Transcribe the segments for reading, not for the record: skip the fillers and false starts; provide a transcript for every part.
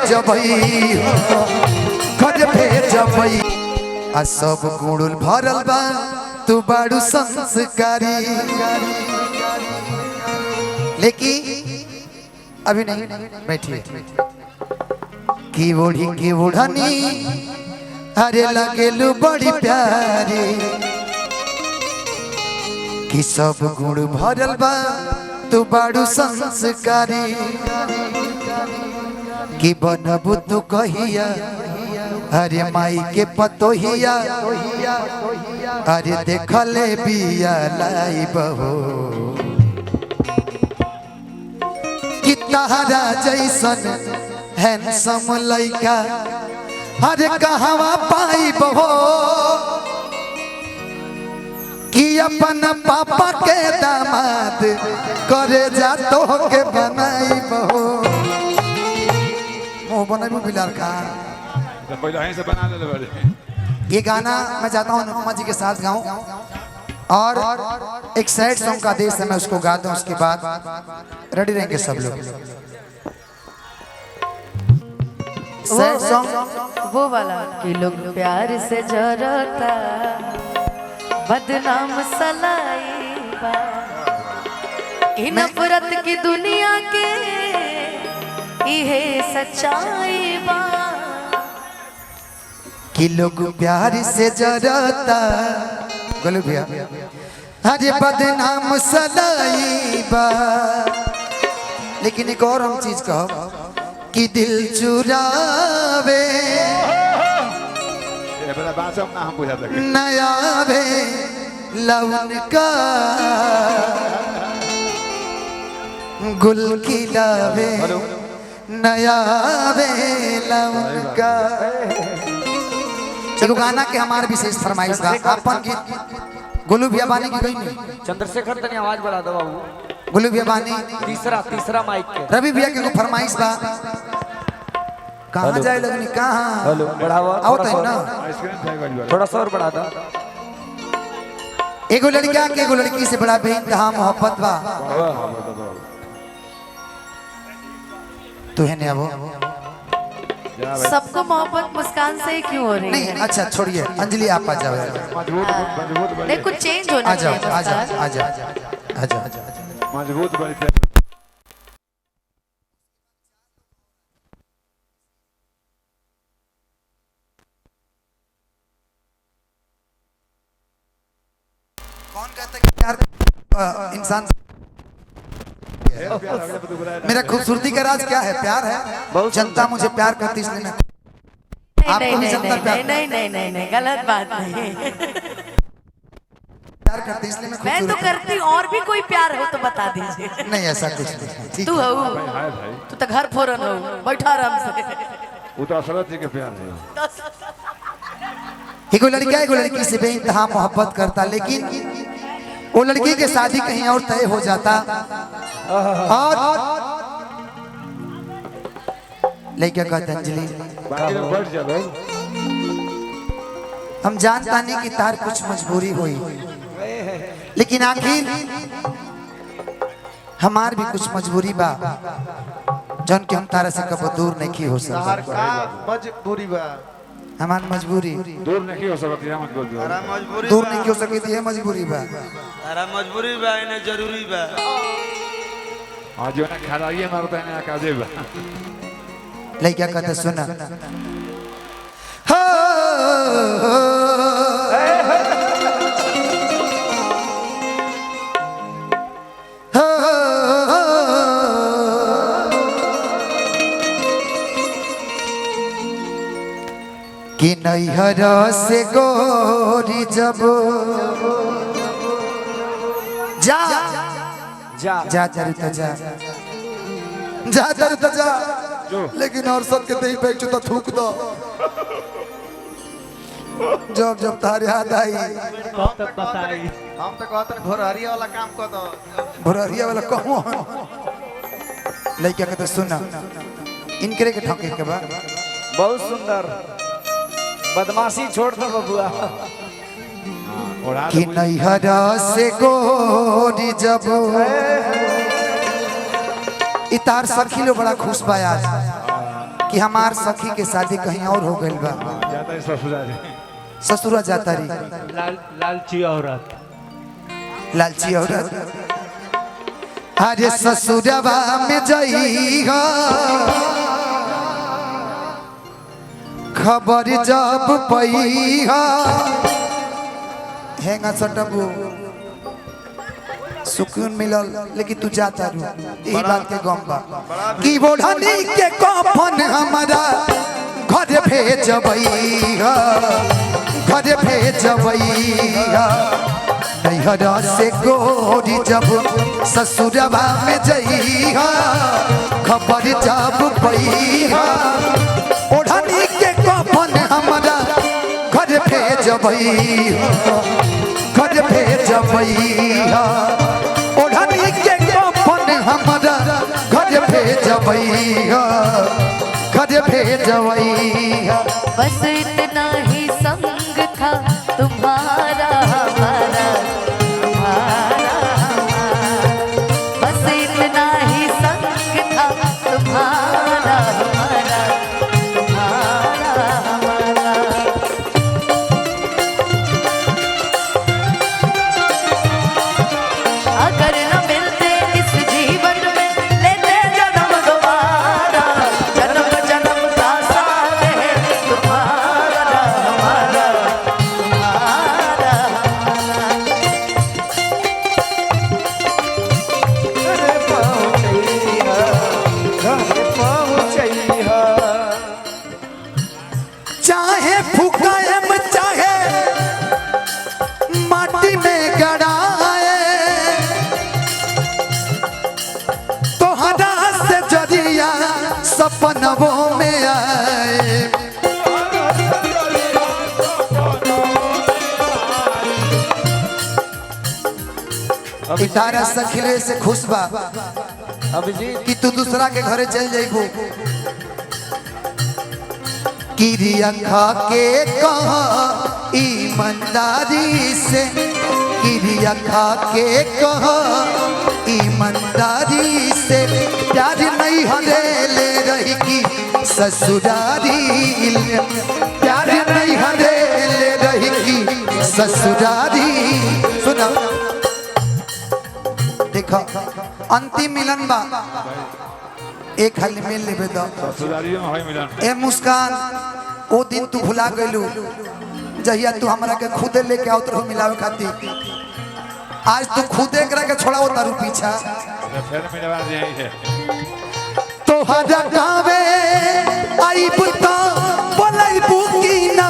भेजबई घर भेजबई आ सब गुड़ुल भरल बा तू बाड़ू संस्कारी लेकिन अभी नहीं बैठिए की ओढ़ी की ओढ़नी अरे लगेलू बड़ी प्यारी कि सब गुण भरल बा तू बाड़ू संस्कारी कि बनबू तू कहिया अरे माई के पतोहिया अरे देखले बिया लाई बहो कि तहरा जैसन हैंडसम लइका अरे कहवा पाई बहो कि अपन पापा के दामाद करे जा तो के बनाई बहो मुँह बनाई बिलार का से बना ले। ये गाना मैं चाहता हूँ अनुपमा जी के साथ गाऊं और एक सैड सॉन्ग का आदेश है मैं उसको गा दूं उसके बाद रेडी रहेंगे सब लोग। सैड सॉन्ग वो वाला कि लोग प्यार से जरता बदनाम सलाई बा इन नफरत की दुनिया के इहे सच्चाई बा कि लोग प्यार से जरता गोलू भैया अरे बदनाम सलाई बा लेकिन एक और हम चीज कहो कि दिल चुरावे नया वे लवन का गुल खिलावे नया वे लवन का। चलो गाना के हमारे विशेष फरमाइश का अपन गीत गोलू भैया बानी की गई नहीं चंद्रशेखर तनी आवाज बढ़ा दो बाबू गोलू भैया बानी तीसरा माइक के रवि भैया के फरमाइश बा कहाँ जाए लगनी कहाँ हेलो बढ़ावा आओ तो ना थोड़ा सा और बढ़ा दो। एगो लड़का के एगो लड़की से बड़ा बेइंतहा मोहब्बत बा तू है ने वो सबको मोहब्बत मुस्कान से ही क्यों हो रही नहीं है? अच्छा छोड़िए अंजलि आप आ जाओ नहीं कुछ चेंज होना आ जाओ चाहिए आ जाओ मुस्कान। आ जाओ आ जाओ मजबूत बड़ी कौन कहता है कि प्यार इंसान मेरा खूबसूरती का राज क्या है प्यार है जनता मुझे प्यार करती इसलिए मैं आपको भी जनता प्यार नहीं गलत बात नहीं प्यार करती इसलिए मैं मैं तो खूबसूरत करती और भी कोई प्यार हो तो बता दीजिए। नहीं ऐसा कुछ नहीं ठीक तू है। हो तू तो घर फोरन हो बैठा आराम से वो तो असरत जी के प्यार है। एगो लड़का एगो लड़की से बेइंतहा मोहब्बत करता लेकिन वो लड़की की शादी कहीं और तय हो जाता और लड़का कहता अंजलि बाकी लोग बैठ जा भाई। हम जानता नहीं कि तार कुछ मजबूरी हुई लेकिन आखिर हमार भी कुछ मजबूरी बा जौन कि हम तारा से कब दूर नहीं हो सकता मजबूरी बा हमार मजबूरी दूर नहीं हो सकती है मत बोल दो। तारा मजबूरी दूर नहीं हो सकी थी मजबूरी बा तारा मजबूरी बा इन्हें जरूरी बा आज जो ना खराइए मारता है ना काजे बा। लड़का कहता सुना कि नैहर से गोरी जब जा जा जा जरू तो जा जा जरू तो जा लेकिन और सब के दही पे चुता थूक दो जब जब तार याद आई कब तक बताई हम तो कहते हैं घोरहरिया वाला काम कर दो भोरिया वाला कहूँ लड़का कहते सुना इनकरे के ठोके के बाद बहुत सुंदर बदमाशी छोड़ दो बबुआ कि नैहर से गोरी जब इतार सखी लो बड़ा खुश बा आज कि हमार सखी के शादी कहीं और हो गई बा, जाता है ससुराल ससुरा जाता रही। लालची औरत। लालची औरत अरे ससुरवा में जई हो खबर जब पई हो हेंगा सटबू सुकून मिलल, लेकिन तू जाता रू यही बात के गम बा कि बोढ़नी के कफन हमारा घर भेजबई हो, घर भेजबई हो नैहरा से गोरी जब ससुरवा में जई हो खबर जब पई हो ओढ़नी के कफन हमारा घर भेजबई हो, घर भेजबई हो ओढ़नी के कफन हमारा घर भेजबई हो, घर भेजबई हो। बस इतना ही संग था तुम्हारा हमारा, तुम्हारा हमारा। बस इतना ही संग था तुम्हारा हमारा, तुम्हारा हमारा। अगर न मिलते इस जीवन में लेते जन्म दोबारा, जन्म जन्म का साथ है तुम्हारा हमारा, तुम्हारा हमारा। चाहे फुकाएम चाहे माटी में गड़ाए तोहरा से जरिया सपनों में आए। इतारा सखिले से खुश बा अभिजीत कि तू दूसरा के घरे चल जाइबू किरिया खा के कहा ईमानदारी से, किरिया खा के कहा ईमानदारी से प्यार नहीं हरेले रही की ससुरारी ले, प्यार नहीं हरेले रही की ससुरारी। सुना देखो अंतिम मिलन बा एक हाल मिल लेबे दो ससुरालियों में है मिलन। ए मुस्कान ओ दिन तू भुला गइलू जहिया तू हमरा के खुदे लेके आओ तो मिलावे खातिर, आज तू खुदे एकरा के छोड़ाओ तारू पीछा। फिर मिलवा दे है तोहरा गावे आई बुता बोलाई बुकी ना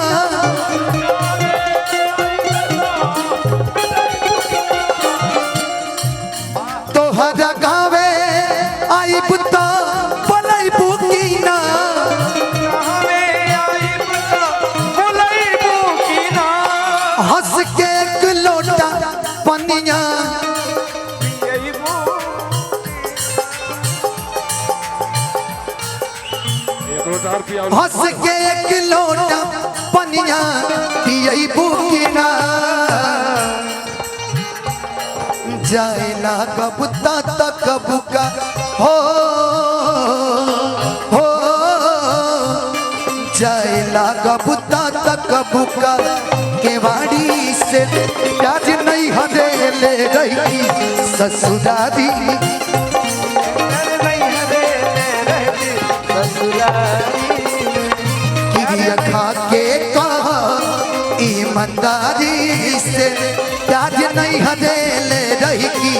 तोहरा गावे आई बुता बोलाई बुकी ना हंस के एक लोटा पनिया एक रोटा और पिया हंस के एक लोटा पनिया पियई बुकिना जायला कबूता तक बुका हो हो जायला कबूता तक बुका केवाड़ी से प्याज नहीं हदेले रही ससुरारी किरिया खा के कहा ईमानदारी से प्याज नहीं हदेले रही की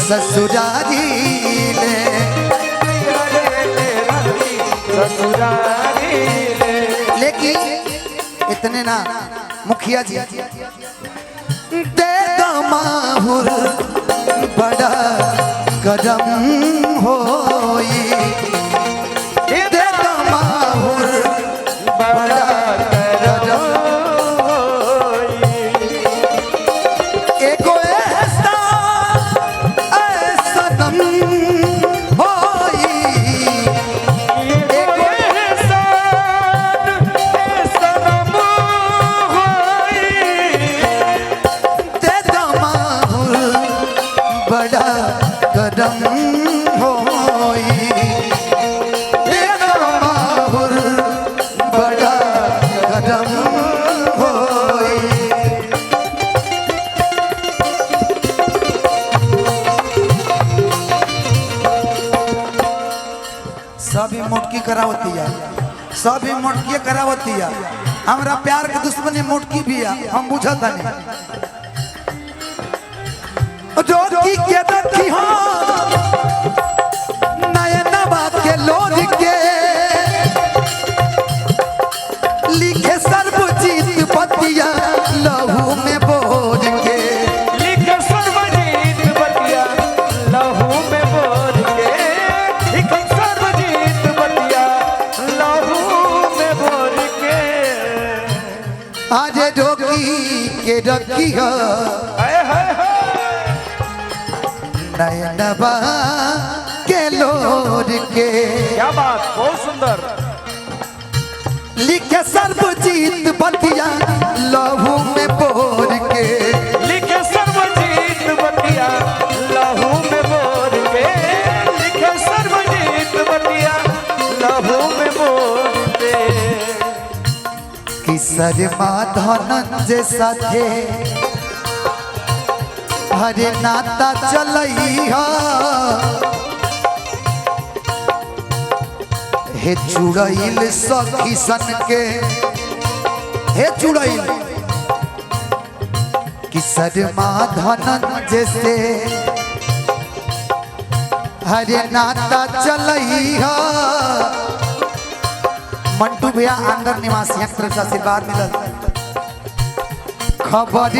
ससुरारी ले। लेकिन इतने ना मुखिया जी दे दो माहुर बड़ा करम होई, दे दो माहुर बड़ा करम एको ऐसा ऐसा दम होई, एको ऐसा ऐसा दम होई, दे दो माहुर बड़ा करम होई। सभी मोटकी करावती है, सभी मोटकी करावती है। हमरा प्यार के दुश्मनी मोटकी भी है, हम बुझत नहीं। रोटी के देखी हो नयनवा के लोर के लिखे सर्वजीत बतिया लहू में बोर के। लिखे सर्वजीत बतिया लहू में बोर के। लिखे सर्वजीत बतिया लहू में बोर के। आज रोकी के रखी हो नयनवा के लोर के। क्या बात, बहुत सुंदर। लिखे सर्वजीत बतिया लहू में बोर के। लिखे सर्वजीत बतिया लहू में बोर के। लिखे सर्वजीत बतिया लहू में बोर के। किसर धनंजय साथे हरे नाता चलई हे चुड़ैल सखी सन के। हे चुड़ैल किसर धनंजय से हरे नाता चलई मंटू भैया अंदर निवासी तरफ से आशीर्वाद मिलल। खबर